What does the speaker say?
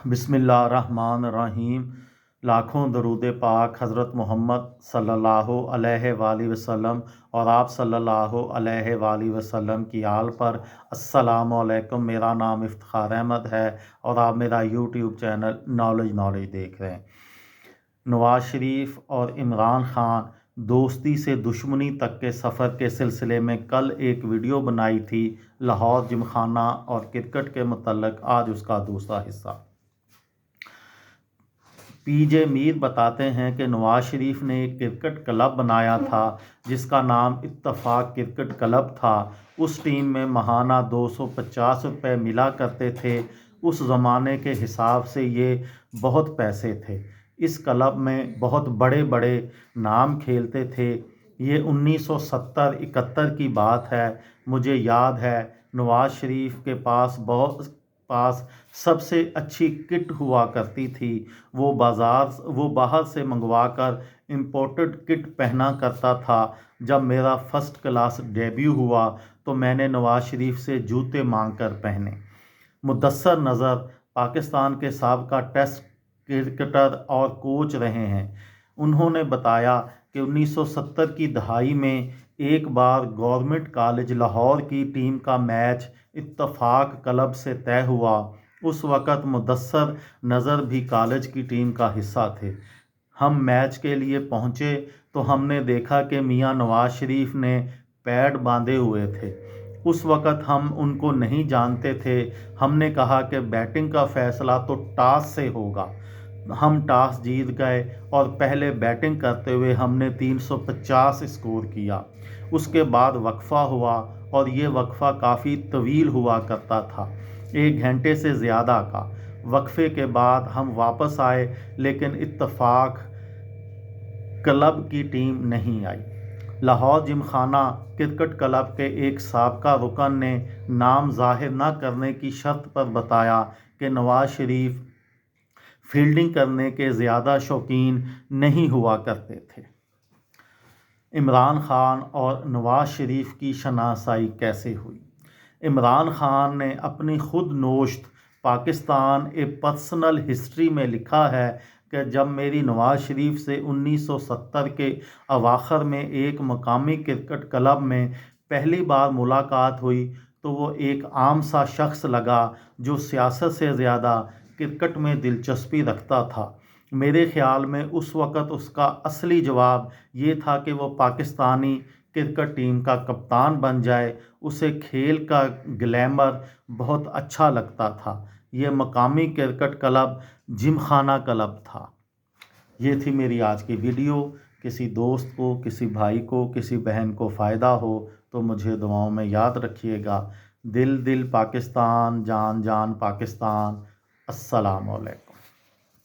बिस्मिल्लाहिर्रहमानिर्रहीम। लाखों दरूद पाक हज़रत मोहम्मद सल्लल्लाहु अलैहि वसल्लम और आप सल्लल्लाहु अलैहि वसल्लम की आल पर। अस्सलामु अलैकुम। मेरा नाम इफ्तिखार अहमद है और आप मेरा यूट्यूब चैनल नॉलेज देख रहे हैं। नवाज शरीफ और इमरान खान दोस्ती से दुश्मनी तक के सफ़र के सिलसिले में कल एक वीडियो बनाई थी लाहौर जिमखाना और क्रिकेट के मुतल्लिक़। आज उसका दूसरा हिस्सा। पीजे मीर बताते हैं कि नवाज शरीफ ने एक क्रिकेट क्लब बनाया था जिसका नाम इत्तफाक क्रिकेट क्लब था। उस टीम में महाना 250 रुपये मिला करते थे। उस ज़माने के हिसाब से ये बहुत पैसे थे। इस क्लब में बहुत बड़े बड़े नाम खेलते थे। ये 1970-71 की बात है। मुझे याद है नवाज शरीफ के पास सबसे अच्छी किट हुआ करती थी। वो बाहर से मंगवा कर इम्पोर्टेड किट पहना करता था। जब मेरा फर्स्ट क्लास डेब्यू हुआ तो मैंने नवाज शरीफ से जूते मांग कर पहने। मुदस्सर नज़र पाकिस्तान के साबका टेस्ट क्रिकेटर और कोच रहे हैं। उन्होंने बताया कि 1970 की दहाई में एक बार गवर्नमेंट कॉलेज लाहौर की टीम का मैच इत्तफाक क्लब से तय हुआ। उस वक़्त मुदस्सर नज़र भी कॉलेज की टीम का हिस्सा थे। हम मैच के लिए पहुँचे तो हमने देखा कि मियां नवाज शरीफ ने पैड बांधे हुए थे। उस वक़्त हम उनको नहीं जानते थे। हमने कहा कि बैटिंग का फ़ैसला तो टॉस से होगा। हम टॉस जीत गए और पहले बैटिंग करते हुए हमने 350 स्कोर किया। उसके बाद वक्फ़ा हुआ और ये वक्फ़ा काफ़ी तवील हुआ करता था, 1 घंटे से ज़्यादा का। वक्फ़े के बाद हम वापस आए लेकिन इत्तफाक क्लब की टीम नहीं आई। लाहौर जिमखाना क्रिकेट क्लब के एक साबका रुकन ने नाम ज़ाहिर न करने की शर्त पर बताया कि नवाज शरीफ फील्डिंग करने के ज़्यादा शौकीन नहीं हुआ करते थे। इमरान खान और नवाज शरीफ की शनासाई कैसे हुई? इमरान खान ने अपनी खुद नोश्त पाकिस्तान ए पर्सनल हिस्ट्री में लिखा है कि जब मेरी नवाज शरीफ से 1970 के अवाखर में एक मकामी क्रिकेट क्लब में पहली बार मुलाकात हुई तो वो एक आम सा शख्स लगा जो सियासत से ज़्यादा क्रिकेट में दिलचस्पी रखता था। मेरे ख़्याल में उस वक़्त उसका असली जवाब ये था कि वो पाकिस्तानी क्रिकेट टीम का कप्तान बन जाए। उसे खेल का ग्लैमर बहुत अच्छा लगता था। ये मकामी क्रिकेट क्लब जिमखाना क्लब था। ये थी मेरी आज की वीडियो। किसी दोस्त को, किसी भाई को, किसी बहन को फ़ायदा हो तो मुझे दुआओं में याद रखिएगा। दिल दिल पाकिस्तान, जान जान पाकिस्तान। अस्सलाम वालेकुम।